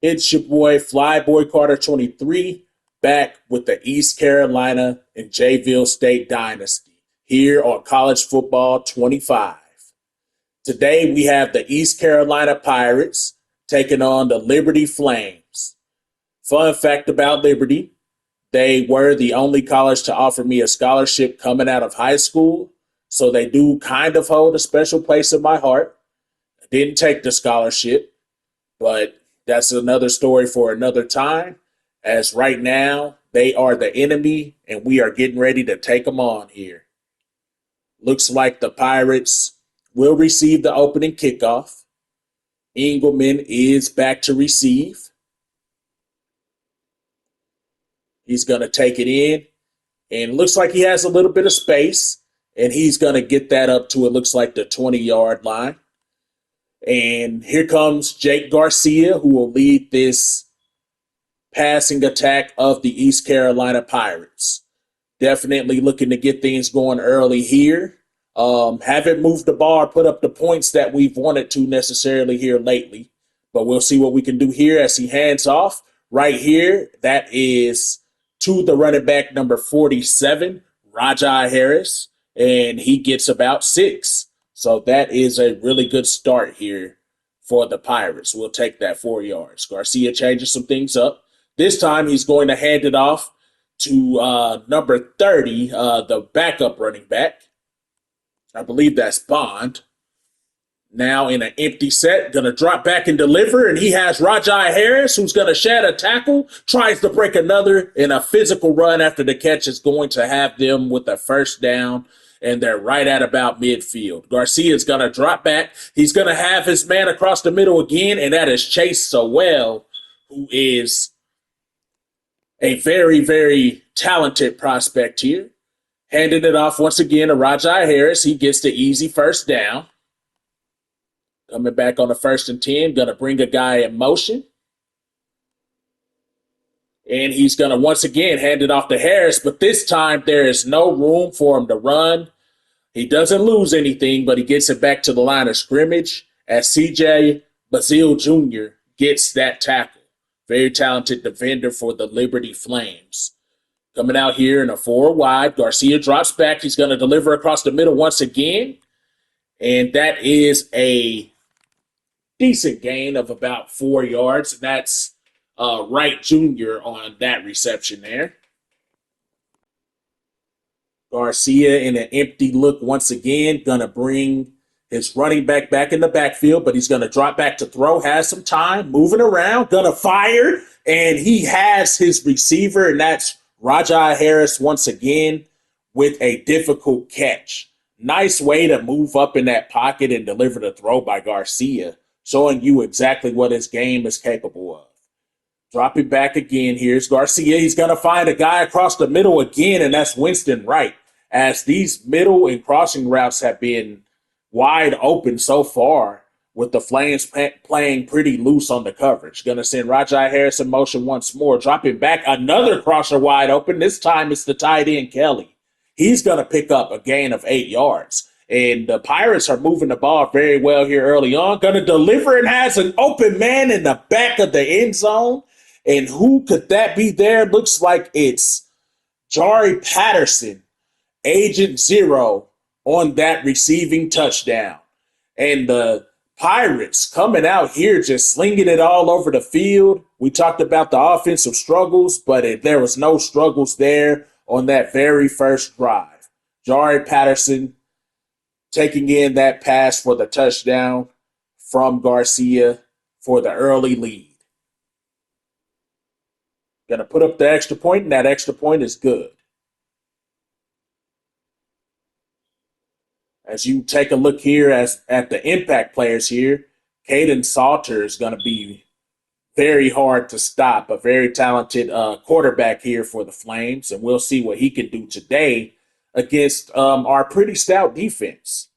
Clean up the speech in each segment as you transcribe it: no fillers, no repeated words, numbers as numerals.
It's your boy Flyboy Carter 23 back with the East Carolina and Jville State Dynasty here on College Football 25. Today we have the East Carolina Pirates taking on the Liberty Flames. Fun fact about Liberty, they were the only college to offer me a scholarship coming out of high school, so they do kind of hold a special place in my heart. I didn't take the scholarship, but that's another story for another time. As right now, they are the enemy, and we are getting ready to take them on here. Looks like the Pirates will receive the opening kickoff. Engelman is back to receive. He's going to take it in, and looks like he has a little bit of space, and he's going to get that up to, it looks like, the 20-yard line. And here comes Jake Garcia, who will lead this passing attack of the East Carolina Pirates. Definitely looking to get things going early here. Haven't moved the ball or put up the points that we've wanted to necessarily here lately. But we'll see what we can do here as he hands off. Right here, that is to the running back number 47, Rajai Harris. And he gets about 6. So that is a really good start here for the Pirates. We'll take that 4 yards. Garcia changes some things up. This time he's going to hand it off to number 30, the backup running back. I believe that's Bond. Now in an empty set, going to drop back and deliver, and he has Rajai Harris, who's going to shed a tackle, tries to break another, and a physical run after the catch is going to have them with a first down. And they're right at about midfield. Garcia's going to drop back. He's going to have his man across the middle again, and that is Chase Sowell, who is a very, very talented prospect here. Handing it off once again to Rajai Harris. He gets the easy first down. Coming back on the 1st and 10, going to bring a guy in motion. And he's going to once again hand it off to Harris, but this time there is no room for him to run. He doesn't lose anything, but he gets it back to the line of scrimmage as C.J. Bazile Jr. gets that tackle. Very talented defender for the Liberty Flames. Coming out here in a 4 wide, Garcia drops back. He's going to deliver across the middle once again, and that is a decent gain of about 4 yards, and that's Wright Jr. on that reception there. Garcia in an empty look once again, going to bring his running back in the backfield, but he's going to drop back to throw, has some time, moving around, going to fire, and he has his receiver, and that's Rajai Harris once again with a difficult catch. Nice way to move up in that pocket and deliver the throw by Garcia, showing you exactly what his game is capable of. Dropping back again. Here's Garcia. He's going to find a guy across the middle again, and that's Winston Wright. As these middle and crossing routes have been wide open so far, with the Flames playing pretty loose on the coverage. Going to send Rajai Harris in motion once more. Dropping back, another crosser wide open. This time it's the tight end, Kelly. He's going to pick up a gain of 8 yards. And the Pirates are moving the ball very well here early on. Going to deliver and has an open man in the back of the end zone. And who could that be there? Looks like it's Jari Patterson, Agent Zero, on that receiving touchdown. And the Pirates coming out here just slinging it all over the field. We talked about the offensive struggles, but there was no struggles there on that very first drive. Jari Patterson taking in that pass for the touchdown from Garcia for the early lead. Going to put up the extra point, and that extra point is good. As you take a look here at the impact players here, Caden Salter is going to be very hard to stop. A very talented quarterback here for the Flames, and we'll see what he can do today against our pretty stout defense.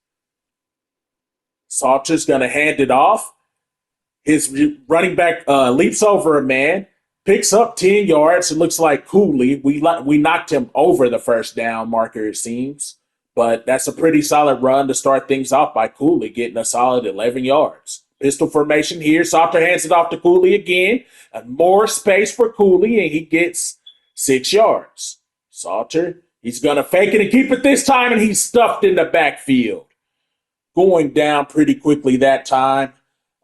Salter's going to hand it off. His running back leaps over a man, picks up 10 yards. It looks like Cooley. We knocked him over the first down marker, it seems. But that's a pretty solid run to start things off by Cooley, getting a solid 11 yards. Pistol formation here. Salter hands it off to Cooley again. More space for Cooley, and he gets 6 yards. Salter, he's going to fake it and keep it this time, and he's stuffed in the backfield. Going down pretty quickly that time.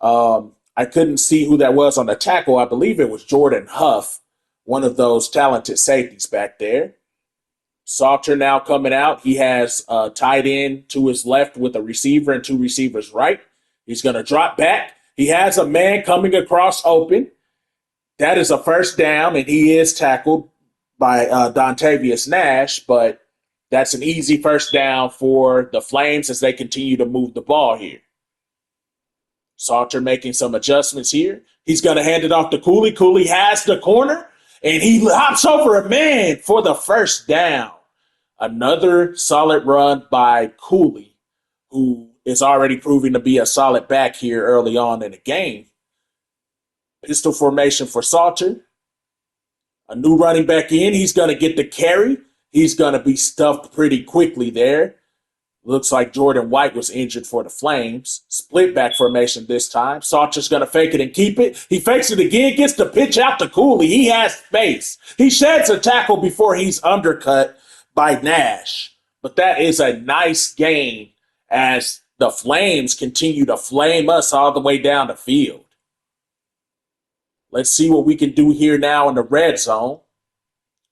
I couldn't see who that was on the tackle. I believe it was Jordan Huff, one of those talented safeties back there. Salter now coming out. He has a tight end to his left with a receiver and 2 receivers right. He's going to drop back. He has a man coming across open. That is a first down, and he is tackled by Dontavius Nash, but that's an easy first down for the Flames as they continue to move the ball here. Salter making some adjustments here. He's going to hand it off to Cooley. Cooley has the corner, and he hops over a man for the first down. Another solid run by Cooley, who is already proving to be a solid back here early on in the game. Pistol formation for Salter. A new running back in. He's going to get the carry. He's going to be stuffed pretty quickly there. Looks like Jordan White was injured for the Flames. Split back formation this time. Salter's going to fake it and keep it. He fakes it again, gets the pitch out to Cooley. He has space. He sheds a tackle before he's undercut by Nash. But that is a nice gain as the Flames continue to flame us all the way down the field. Let's see what we can do here now in the red zone.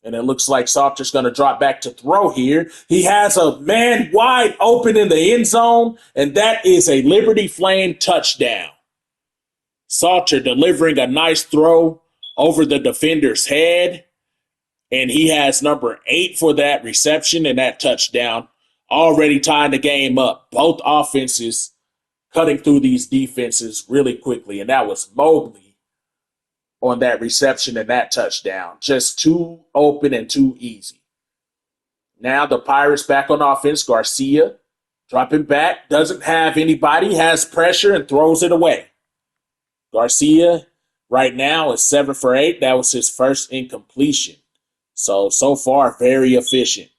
And it looks like Salter's going to drop back to throw here. He has a man wide open in the end zone, and that is a Liberty Flame touchdown. Salter delivering a nice throw over the defender's head, and he has number 8 for that reception and that touchdown, already tying the game up. Both offenses cutting through these defenses really quickly, and that was Mobley on that reception and that touchdown. Just too open and too easy. Now the Pirates back on offense. Garcia dropping back. Doesn't have anybody. Has pressure and throws it away. Garcia right now is 7 for 8. That was his first incompletion. So far, very efficient.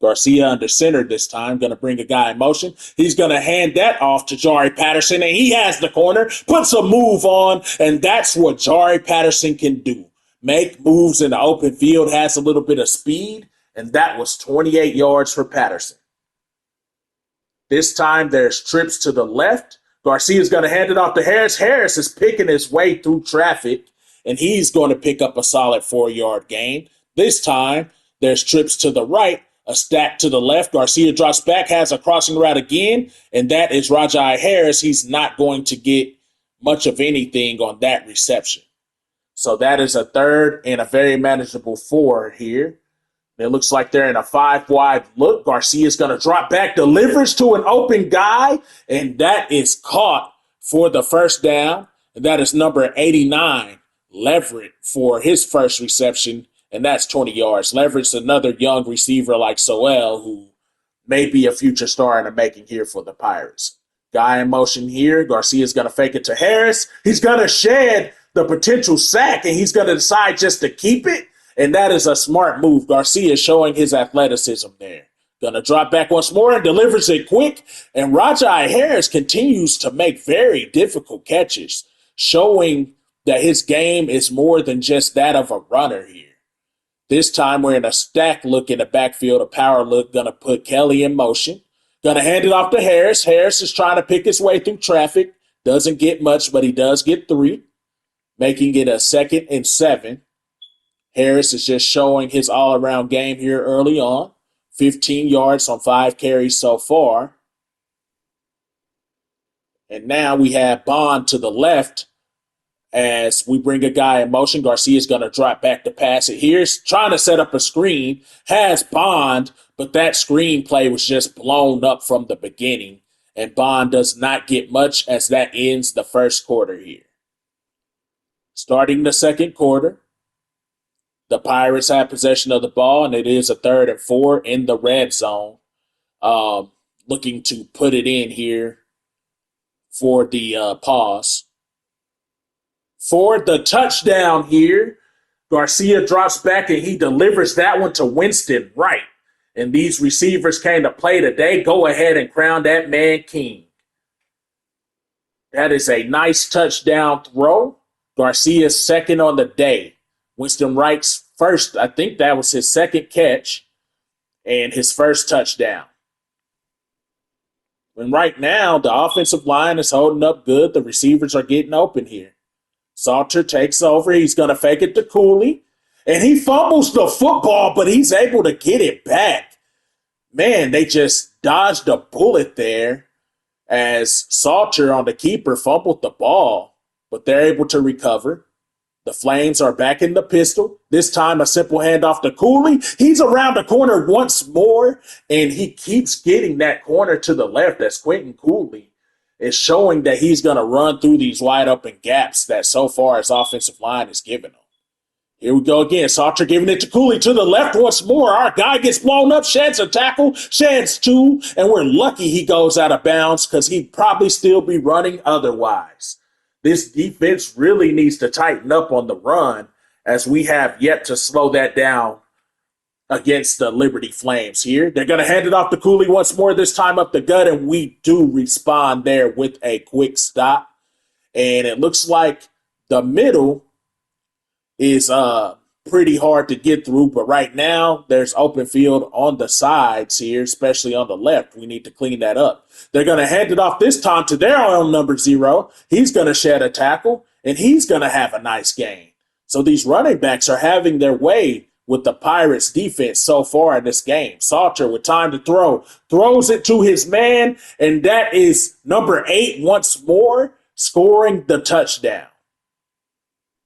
Garcia under center this time, going to bring a guy in motion. He's going to hand that off to Jari Patterson, and he has the corner, puts a move on, and that's what Jari Patterson can do. Make moves in the open field, has a little bit of speed, and that was 28 yards for Patterson. This time there's trips to the left. Garcia's going to hand it off to Harris. Harris is picking his way through traffic, and he's going to pick up a solid 4-yard gain. This time there's trips to the right. A stack to the left. Garcia drops back, has a crossing route again, and that is Rajai Harris. He's not going to get much of anything on that reception. So that is a third and a very manageable 4 here. It looks like they're in a 5-wide look. Garcia's going to drop back, delivers to an open guy, and that is caught for the first down. And that is number 89, Leverett, for his first reception. And that's 20 yards. Leverage another young receiver like Soel, who may be a future star in the making here for the Pirates. Guy in motion here. Garcia's going to fake it to Harris. He's going to shed the potential sack, and he's going to decide just to keep it. And that is a smart move. Garcia showing his athleticism there. Going to drop back once more and delivers it quick. And Rajai Harris continues to make very difficult catches, showing that his game is more than just that of a runner here. This time we're in a stack look in the backfield, a power look, going to put Kelly in motion. Going to hand it off to Harris. Harris is trying to pick his way through traffic. Doesn't get much, but he does get 3, making it a 2nd and 7. Harris is just showing his all-around game here early on. 15 yards on 5 carries so far. And now we have Bond to the left. As we bring a guy in motion, Garcia's going to drop back to pass it. Here's trying to set up a screen, has Bond, but that screen play was just blown up from the beginning, and Bond does not get much as that ends the first quarter here. Starting the second quarter, the Pirates have possession of the ball, and it is a 3rd and 4 in the red zone, looking to put it in here for the pause. For the touchdown here, Garcia drops back and he delivers that one to Winston Wright. And these receivers came to play today. Go ahead and crown that man king. That is a nice touchdown throw. Garcia's second on the day. Winston Wright's first, I think that was his second catch and his first touchdown. And right now, the offensive line is holding up good. The receivers are getting open here. Salter takes over. He's going to fake it to Cooley. And he fumbles the football, but he's able to get it back. Man, they just dodged a bullet there as Salter on the keeper fumbled the ball, but they're able to recover. The Flames are back in the pistol. This time a simple handoff to Cooley. He's around the corner once more, and he keeps getting that corner to the left. That's Quentin Cooley. Is showing that he's going to run through these wide open gaps that so far his offensive line is giving him. Here we go again. Salter giving it to Cooley to the left once more. Our guy gets blown up, sheds a tackle, sheds two, and we're lucky he goes out of bounds because he'd probably still be running otherwise. This defense really needs to tighten up on the run as we have yet to slow that down against the Liberty Flames here. They're going to hand it off to Cooley once more, this time up the gut, and we do respond there with a quick stop. And it looks like the middle is pretty hard to get through, but right now there's open field on the sides here, especially on the left. We need to clean that up. They're going to hand it off this time to their own number 0. He's going to shed a tackle, and he's going to have a nice game. So these running backs are having their way with the Pirates defense so far in this game. Salter with time to throw, throws it to his man, and that is number 8 once more, scoring the touchdown.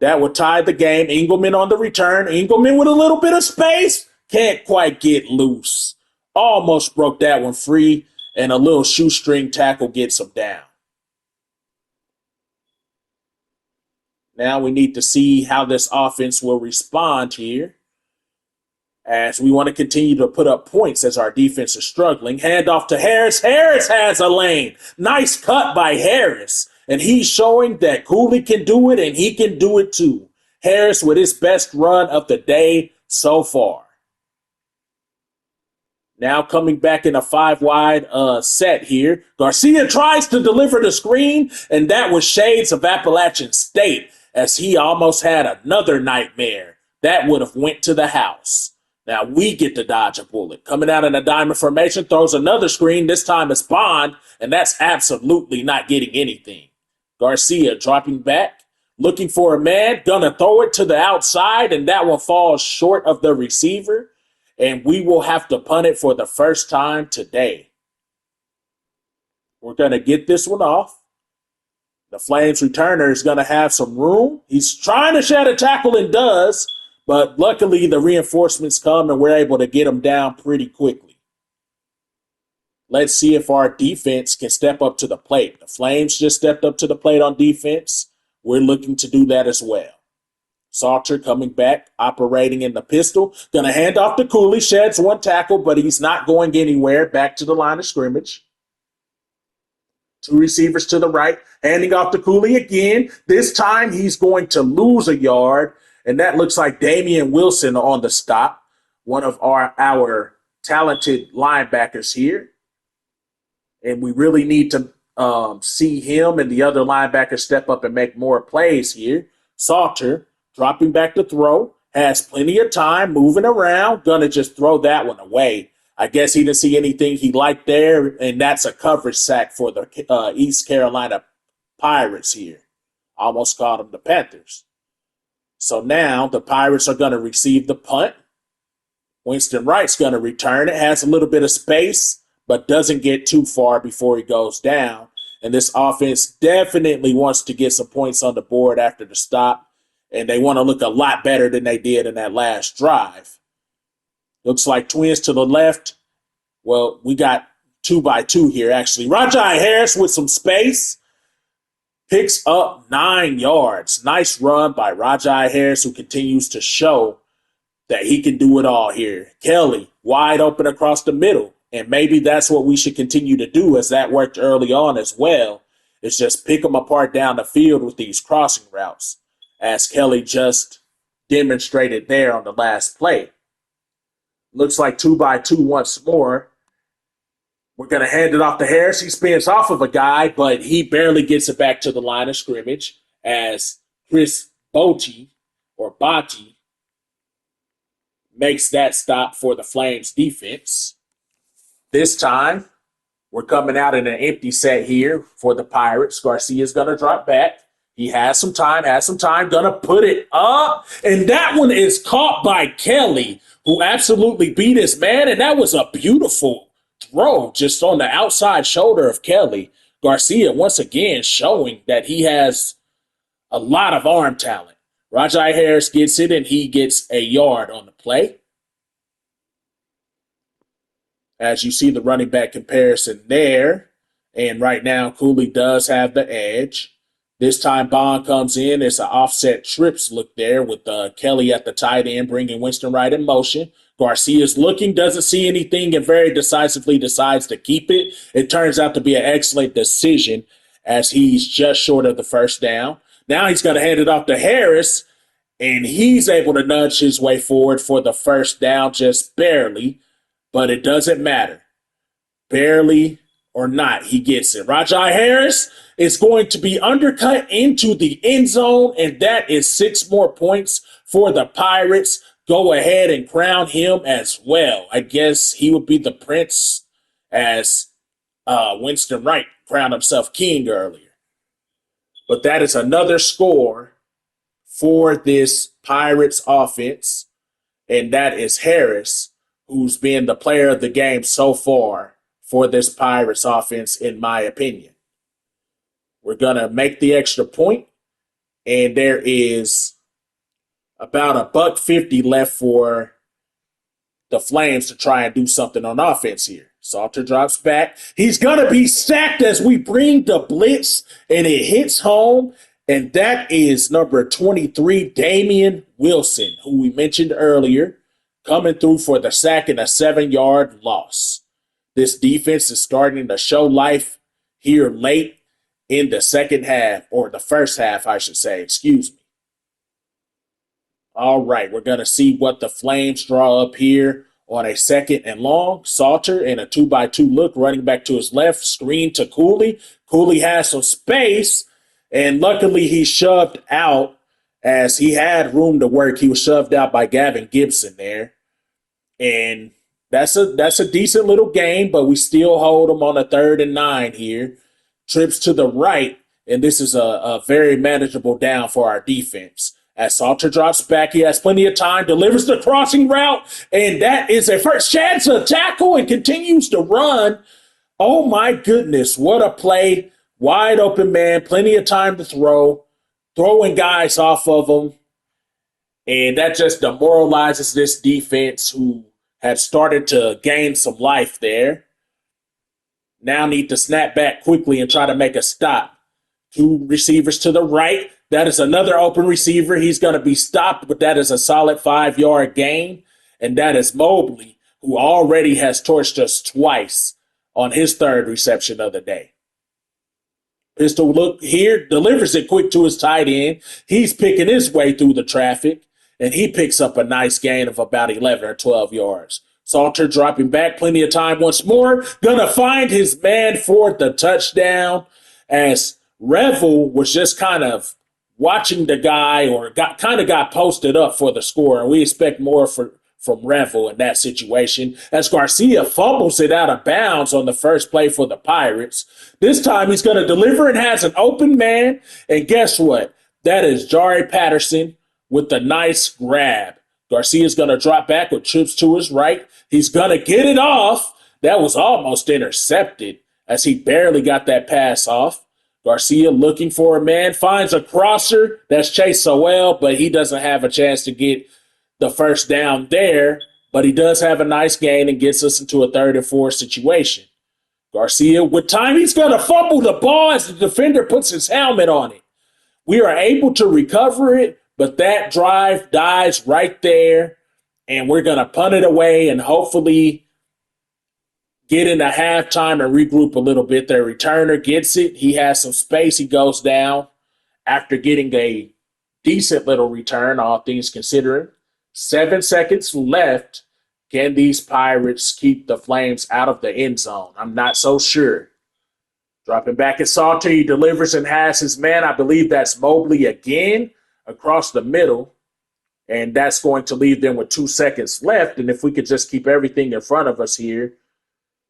That would tie the game. Engelman on the return. Engelman with a little bit of space. Can't quite get loose. Almost broke that one free, and a little shoestring tackle gets him down. Now we need to see how this offense will respond here, as we want to continue to put up points as our defense is struggling. Hand off to Harris. Harris has a lane. Nice cut by Harris. And he's showing that Cooley can do it, and he can do it too. Harris with his best run of the day so far. Now coming back in a 5-wide set here. Garcia tries to deliver the screen, and that was shades of Appalachian State, as he almost had another nightmare. That would have went to the house. Now we get to dodge a bullet. Coming out in a diamond formation, throws another screen. This time it's Bond, and that's absolutely not getting anything. Garcia dropping back, looking for a man, gonna throw it to the outside, and that one falls short of the receiver, and we will have to punt it for the first time today. We're gonna get this one off. The Flames returner is gonna have some room. He's trying to shed a tackle and does, but luckily the reinforcements come and we're able to get him down pretty quickly. Let's see if our defense can step up to the plate. The Flames just stepped up to the plate on defense. We're looking to do that as well. Salter coming back, operating in the pistol. Going to hand off to Cooley. Sheds one tackle, but he's not going anywhere. Back to the line of scrimmage. 2 receivers to the right. Handing off to Cooley again. This time he's going to lose a yard, and that looks like Damian Wilson on the stop. One of our talented linebackers here. And we really need to see him and the other linebackers step up and make more plays here. Salter dropping back to throw. Has plenty of time, moving around. Going to just throw that one away. I guess he didn't see anything he liked there, and that's a coverage sack for the East Carolina Pirates here. Almost called them the Panthers. So now the Pirates are going to receive the punt. Winston Wright's going to return it. Has a little bit of space, but doesn't get too far before he goes down. And this offense definitely wants to get some points on the board after the stop, and they want to look a lot better than they did in that last drive. Looks like twins to the left. Well, we got 2x2 here, actually. Rajai Harris with some space. Picks up 9 yards. Nice run by Rajai Harris, who continues to show that he can do it all here. Kelly, wide open across the middle. And maybe that's what we should continue to do, as that worked early on as well, is just pick them apart down the field with these crossing routes, as Kelly just demonstrated there on the last play. Looks like 2x2 once more. We're going to hand it off to Harris. He spins off of a guy, but he barely gets it back to the line of scrimmage as Chris Botti makes that stop for the Flames defense. This time, we're coming out in an empty set here for the Pirates. Garcia's going to drop back. He has some time, going to put it up. And that one is caught by Kelly, who absolutely beat his man. And that was a beautiful throw just on the outside shoulder of Kelly. Garcia, once again, showing that he has a lot of arm talent. Rajai Harris gets it, and he gets a yard on the play. As you see the running back comparison there. And right now, Cooley does have the edge. This time, Bond comes in. It's an offset trips look there with Kelly at the tight end, bringing Winston right in motion. Garcia's looking, doesn't see anything, and very decisively decides to keep it. It turns out to be an excellent decision as he's just short of the first down. Now he's going to hand it off to Harris, and he's able to nudge his way forward for the first down just barely, but it doesn't matter. Barely or not, he gets it. Rajai Harris is going to be undercut into the end zone, and that is 6 more points for the Pirates. Go ahead and crown him as well. I guess he would be the prince as Winston Wright crowned himself king earlier. But that is another score for this Pirates offense, and that is Harris, who's been the player of the game so far for this Pirates offense, in my opinion. We're going to make the extra point, and there is about $1.50 left for the Flames to try and do something on offense here. Salter drops back. He's going to be sacked as we bring the blitz, and it hits home, and that is number 23, Damian Wilson, who we mentioned earlier, coming through for the sack and a 7-yard loss. This defense is starting to show life here late in the second half, or the first half, I should say, excuse me. All right, we're going to see what the Flames draw up here on a 2nd and long. Salter in a 2-by-2 look, running back to his left, screen to Cooley. Cooley has some space, and luckily he's shoved out as he had room to work. He was shoved out by Gavin Gibson there. And that's a decent little gain, but we still hold him on a 3rd and 9 here. Trips to the right, and this is a very manageable down for our defense. As Salter drops back, he has plenty of time, delivers the crossing route, and that is a first chance to tackle and continues to run. Oh my goodness, what a play. Wide open man, plenty of time to throw, throwing guys off of him. And that just demoralizes this defense who had started to gain some life there. Now need to snap back quickly and try to make a stop. 2 receivers to the right. That is another open receiver. He's going to be stopped, but that is a solid 5-yard gain. And that is Mobley, who already has torched us twice on his 3rd reception of the day. Pistol look here, delivers it quick to his tight end. He's picking his way through the traffic, and he picks up a nice gain of about 11 or 12 yards. Salter dropping back, plenty of time once more. Gonna find his man for the touchdown as Revel was just kind of watching the guy or got posted up for the score. And we expect more from Revel in that situation as Garcia fumbles it out of bounds on the first play for the Pirates. This time he's going to deliver and has an open man. And guess what? That is Jari Patterson with the nice grab. Garcia's going to drop back with trips to his right. He's going to get it off. That was almost intercepted as he barely got that pass off. Garcia looking for a man, finds a crosser. That's Chase Sowell, but he doesn't have a chance to get the first down there. But he does have a nice gain and gets us into a 3rd and 4 situation. Garcia with time. He's going to fumble the ball as the defender puts his helmet on it. We are able to recover it, but that drive dies right there, and we're going to punt it away and hopefully get into halftime and regroup a little bit. Their returner gets it. He has some space. He goes down after getting a decent little return, all things considering. 7 seconds left Can these Pirates keep the Flames out of the end zone? I'm not so sure. Dropping back at Salter, he delivers and has his man. I believe that's Mobley again across the middle. And that's going to leave them with 2 seconds left. And if we could just keep everything in front of us here,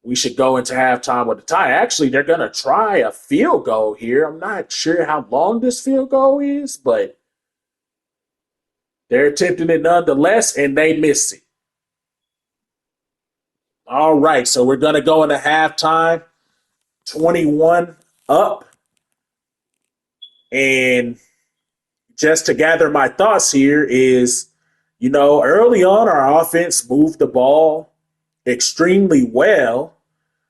we should go into halftime with a tie. Actually, they're going to try a field goal here. I'm not sure how long this field goal is, but they're attempting it nonetheless, and they miss it. All right, so we're going to go into halftime, 21 up. And just to gather my thoughts here is, early on our offense moved the ball extremely well.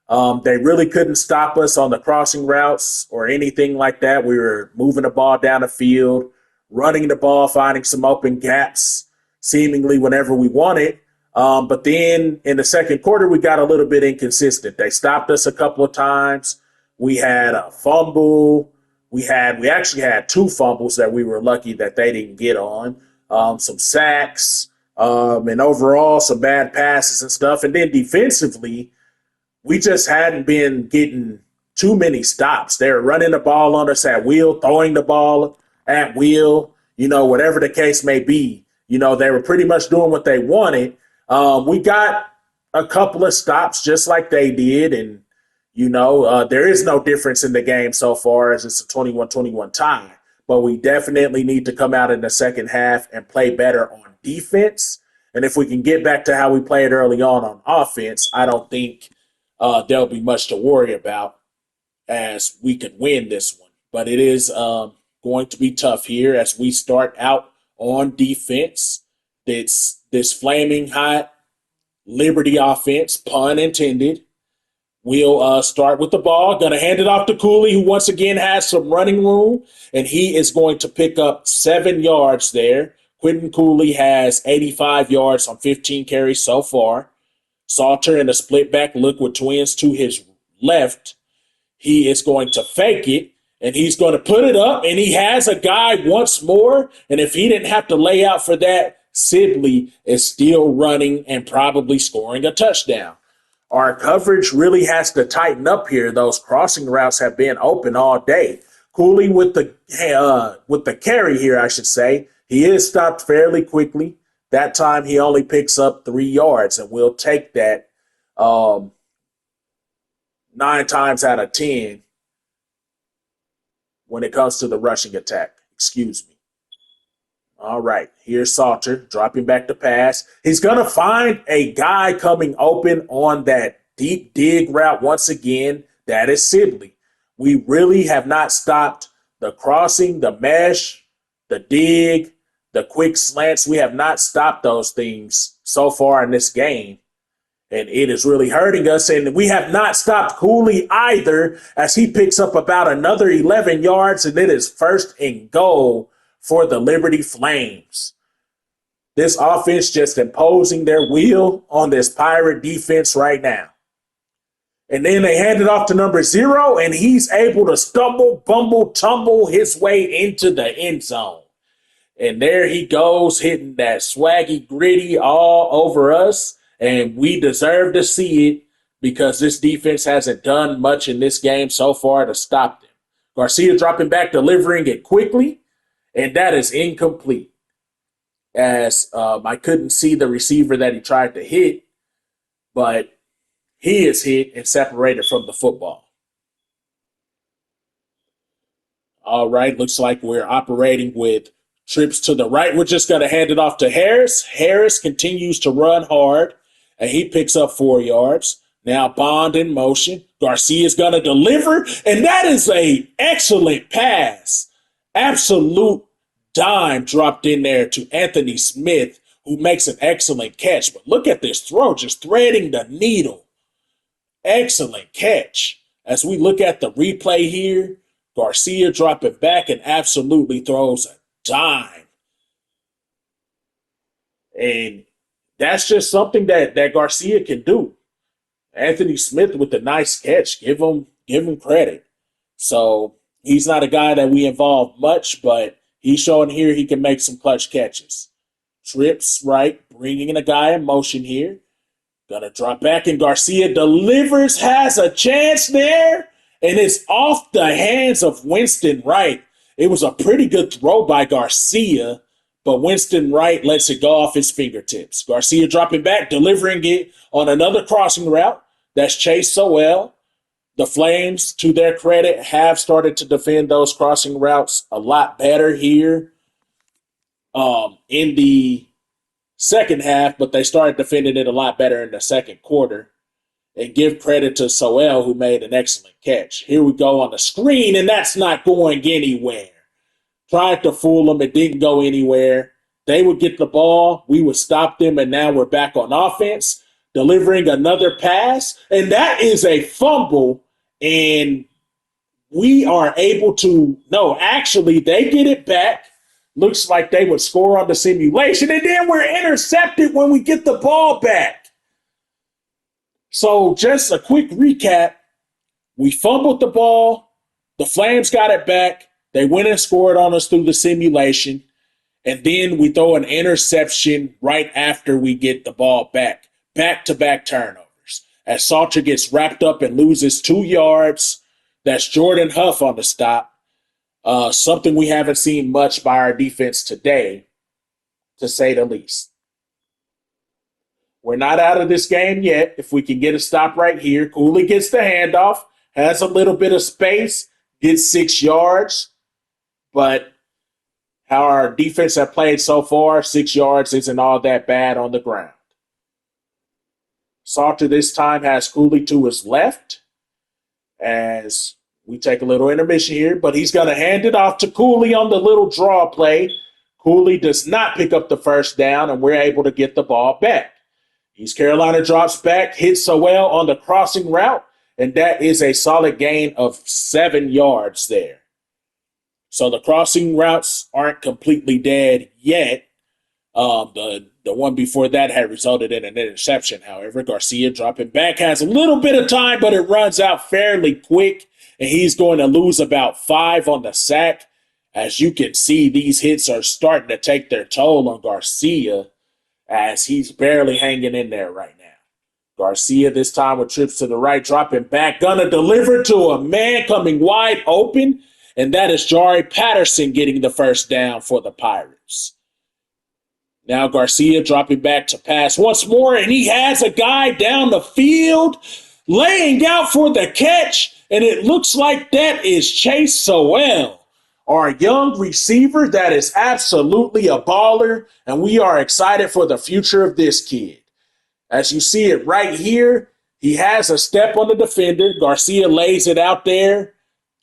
They really couldn't stop us on the crossing routes or anything like that. We were moving the ball down the field, running the ball, finding some open gaps seemingly whenever we wanted. But then in the second quarter, we got a little bit inconsistent. They stopped us a couple of times. We had a fumble. We actually had 2 fumbles that we were lucky that they didn't get on. Some sacks, and overall some bad passes and stuff. And then defensively, we just hadn't been getting too many stops. They were running the ball on us at will, throwing the ball at will, whatever the case may be. They were pretty much doing what they wanted. We got a couple of stops just like they did. And, there is no difference in the game so far as it's a 21-21 tie. But we definitely need to come out in the second half and play better on defense. And if we can get back to how we played early on offense, I don't think there'll be much to worry about as we could win this one. But it is going to be tough here as we start out on defense. It's this flaming hot Liberty offense, pun intended. We'll start with the ball. Going to hand it off to Cooley, who once again has some running room, and he is going to pick up 7 yards there. Quentin Cooley has 85 yards on 15 carries so far. Salter in a split back look with twins to his left. He is going to fake it, and he's going to put it up, and he has a guy once more. And if he didn't have to lay out for that, Sibley is still running and probably scoring a touchdown. Our coverage really has to tighten up here. Those crossing routes have been open all day. Cooley with the carry here, I should say. He is stopped fairly quickly. That time he only picks up 3 yards, and we'll take that 9 times out of 10 when it comes to the rushing attack. Excuse me. All right, here's Salter dropping back the pass. He's going to find a guy coming open on that deep dig route once again. That is Sibley. We really have not stopped the crossing, the mesh, the dig, the quick slants. We have not stopped those things so far in this game. And it is really hurting us. And we have not stopped Cooley either as he picks up about another 11 yards. And it is 1st and goal for the Liberty Flames. This offense just imposing their will on this Pirate defense right now. And then they hand it off to number 0, and he's able to stumble, bumble, tumble his way into the end zone. And there he goes, hitting that swaggy gritty all over us. And we deserve to see it because this defense hasn't done much in this game so far to stop them. Garcia dropping back, delivering it quickly. And that is incomplete, as I couldn't see the receiver that he tried to hit, but he is hit and separated from the football. All right, looks like we're operating with trips to the right. We're just going to hand it off to Harris. Harris continues to run hard, and he picks up 4 yards. Now Bond in motion. Garcia's going to deliver, and that is an excellent pass. Absolute dime dropped in there to Anthony Smith, who makes an excellent catch. But look at this throw, just threading the needle. Excellent catch. As we look at the replay here, Garcia dropping back and absolutely throws a dime. And that's just something that Garcia can do. Anthony Smith with a nice catch. Give him credit. So he's not a guy that we involve much, but he's showing here he can make some clutch catches. Trips right, bringing in a guy in motion here. Gonna drop back, and Garcia delivers, has a chance there, and it's off the hands of Winston Wright. It was a pretty good throw by Garcia, but Winston Wright lets it go off his fingertips. Garcia dropping back, delivering it on another crossing route. That's Chase Sowell. The Flames, to their credit, have started to defend those crossing routes a lot better here in the second half, but they started defending it a lot better in the second quarter. And give credit to Sowell, who made an excellent catch. Here we go on the screen, and that's not going anywhere. Tried to fool them. It didn't go anywhere. They would get the ball. We would stop them, and now we're back on offense, delivering another pass. And that is a fumble, and we are able to – no, actually, they get it back. Looks like they would score on the simulation, and then we're intercepted when we get the ball back. So just a quick recap. We fumbled the ball. The Flames got it back. They went and scored on us through the simulation. And then we throw an interception right after we get the ball back. Back-to-back turnovers. As Salter gets wrapped up and loses 2 yards. That's Jordan Huff on the stop. Something we haven't seen much by our defense today, to say the least. We're not out of this game yet. If we can get a stop right here. Cooley gets the handoff, has a little bit of space, gets 6 yards. But how our defense have played so far, 6 yards isn't all that bad on the ground. Salter this time has Cooley to his left as we take a little intermission here, but he's going to hand it off to Cooley on the little draw play. Cooley does not pick up the first down, and we're able to get the ball back. East Carolina drops back, hits Sowell on the crossing route, and that is a solid gain of 7 yards there. So the crossing routes aren't completely dead yet. The one before that had resulted in an interception. However, Garcia dropping back has a little bit of time, but it runs out fairly quick, and he's going to lose about 5 on the sack. As you can see, these hits are starting to take their toll on Garcia, as he's barely hanging in there right now. Garcia this time with trips to the right, dropping back, gonna deliver to a man coming wide open, and that is Jari Patterson getting the first down for the Pirates. Now Garcia dropping back to pass once more, and he has a guy down the field laying out for the catch, and it looks like that is Chase Sowell, our young receiver that is absolutely a baller, and we are excited for the future of this kid. As you see it right here, he has a step on the defender. Garcia lays it out there,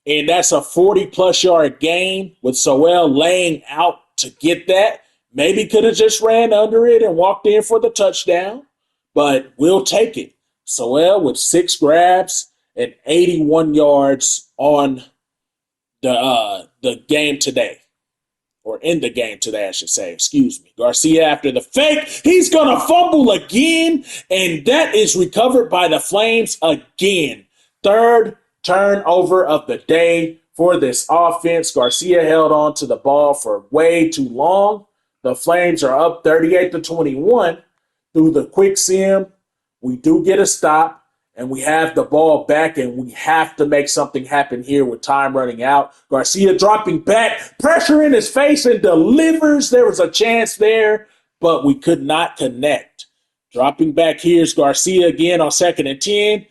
and that's a 40-plus yard gain with Sowell laying out to get that. Maybe could have just ran under it and walked in for the touchdown, but we'll take it. Sowell with 6 grabs and 81 yards on the game today, or in the game today, I should say. Excuse me. Garcia after the fake, he's going to fumble again, and that is recovered by the Flames again. 3rd turnover of the day for this offense. Garcia held on to the ball for way too long. The Flames are up 38-21 through the quick sim. We do get a stop, and we have the ball back, and we have to make something happen here with time running out. Garcia dropping back, pressure in his face, and delivers. There was a chance there, but we could not connect. Dropping back, here's Garcia again on 2nd and 10.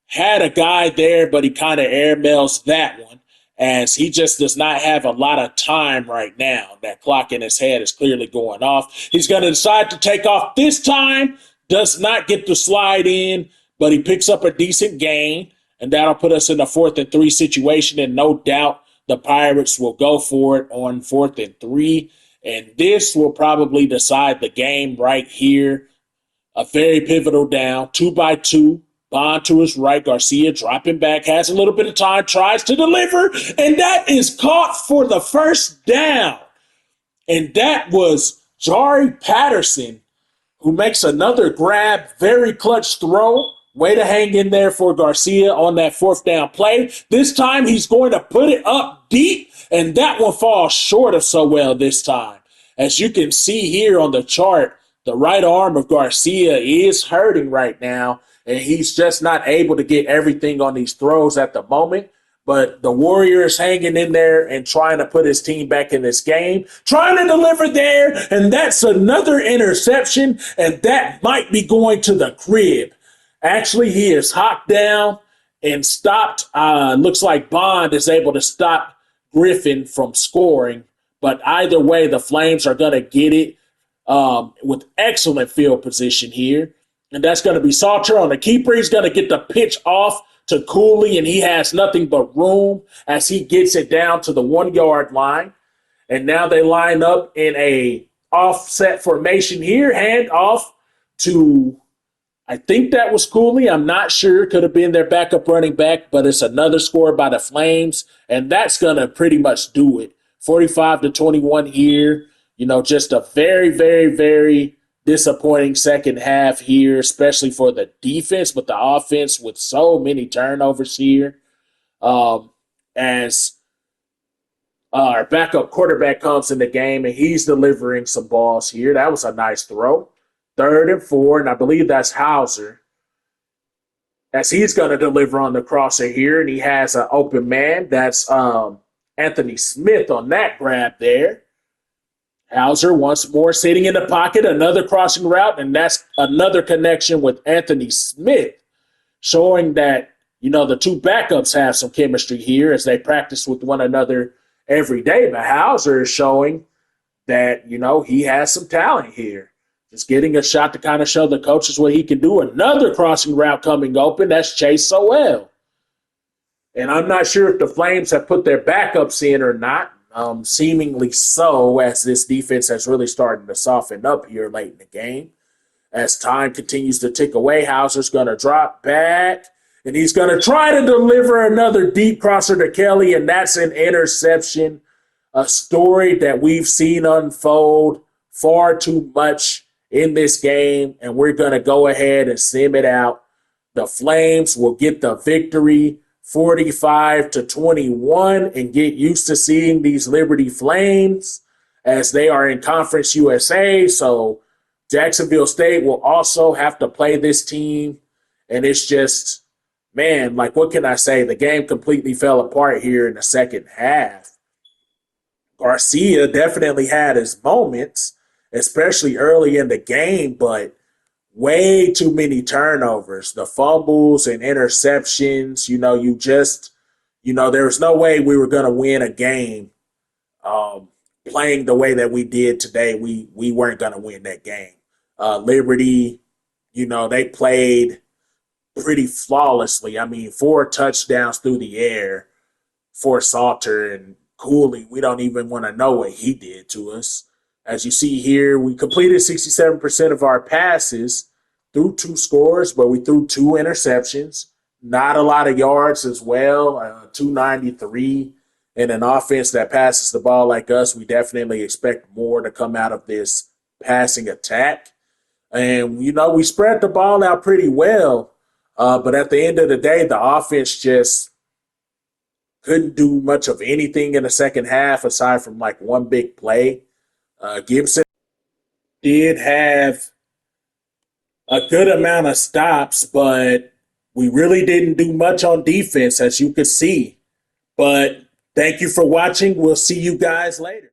Had a guy there, but he kind of airmails that one, as he just does not have a lot of time right now. That clock in his head is clearly going off. He's going to decide to take off this time. Does not get the slide in, but he picks up a decent gain, and that'll put us in a 4th and 3 situation, and no doubt the Pirates will go for it on 4th and 3, and this will probably decide the game right here. A very pivotal down, 2-by-2. Bond to his right, Garcia dropping back, has a little bit of time, tries to deliver, and that is caught for the first down. And that was Jari Patterson, who makes another grab, very clutch throw. Way to hang in there for Garcia on that 4th down play. This time he's going to put it up deep, and that one falls short of Sowell this time. As you can see here on the chart, the right arm of Garcia is hurting right now, and he's just not able to get everything on these throws at the moment. But the Warriors hanging in there and trying to put his team back in this game, trying to deliver there, and that's another interception, and that might be going to the crib. Actually, he is hawked down and stopped. Looks like Bond is able to stop Griffin from scoring. But either way, the Flames are going to get it with excellent field position here. And that's going to be Salter on the keeper. He's going to get the pitch off to Cooley, and he has nothing but room as he gets it down to the 1 yard line. And now they line up in a offset formation here. Hand off to, I think that was Cooley. I'm not sure. Could have been their backup running back, but it's another score by the Flames. And that's going to pretty much do it. 45-21 here. Just a very, very, very disappointing second half here, especially for the defense, but the offense with so many turnovers here. As our backup quarterback comes in the game, and he's delivering some balls here. That was a nice throw. 3rd and 4, and I believe that's Hauser, as he's going to deliver on the crosser here, and he has an open man. That's Anthony Smith on that grab there. Hauser once more sitting in the pocket, another crossing route, and that's another connection with Anthony Smith, showing that, the two backups have some chemistry here as they practice with one another every day. But Hauser is showing that, he has some talent here. Just getting a shot to kind of show the coaches what he can do. Another crossing route coming open, that's Chase Sowell. And I'm not sure if the Flames have put their backups in or not. Seemingly so, as this defense has really started to soften up here late in the game. As time continues to tick away, Hauser's going to drop back, and he's going to try to deliver another deep crosser to Kelly, and that's an interception, a story that we've seen unfold far too much in this game, and we're going to go ahead and sim it out. The Flames will get the victory 45-21, and get used to seeing these Liberty Flames as they are in Conference USA. So Jacksonville State will also have to play this team. And it's just, man, what can I say? The game completely fell apart here in the second half. Garcia definitely had his moments, especially early in the game, but way too many turnovers, the fumbles and interceptions. There was no way we were going to win a game playing the way that we did today. We weren't going to win that game. Liberty, they played pretty flawlessly. 4 touchdowns through the air for Salter, and Cooley, we don't even want to know what he did to us. As you see here, we completed 67% of our passes through 2 scores, but we threw 2 interceptions. Not a lot of yards as well, 293. In an offense that passes the ball like us, we definitely expect more to come out of this passing attack. And, we spread the ball out pretty well, but at the end of the day, the offense just couldn't do much of anything in the second half aside from one big play. Gibson did have a good amount of stops, but we really didn't do much on defense, as you could see. But thank you for watching. We'll see you guys later.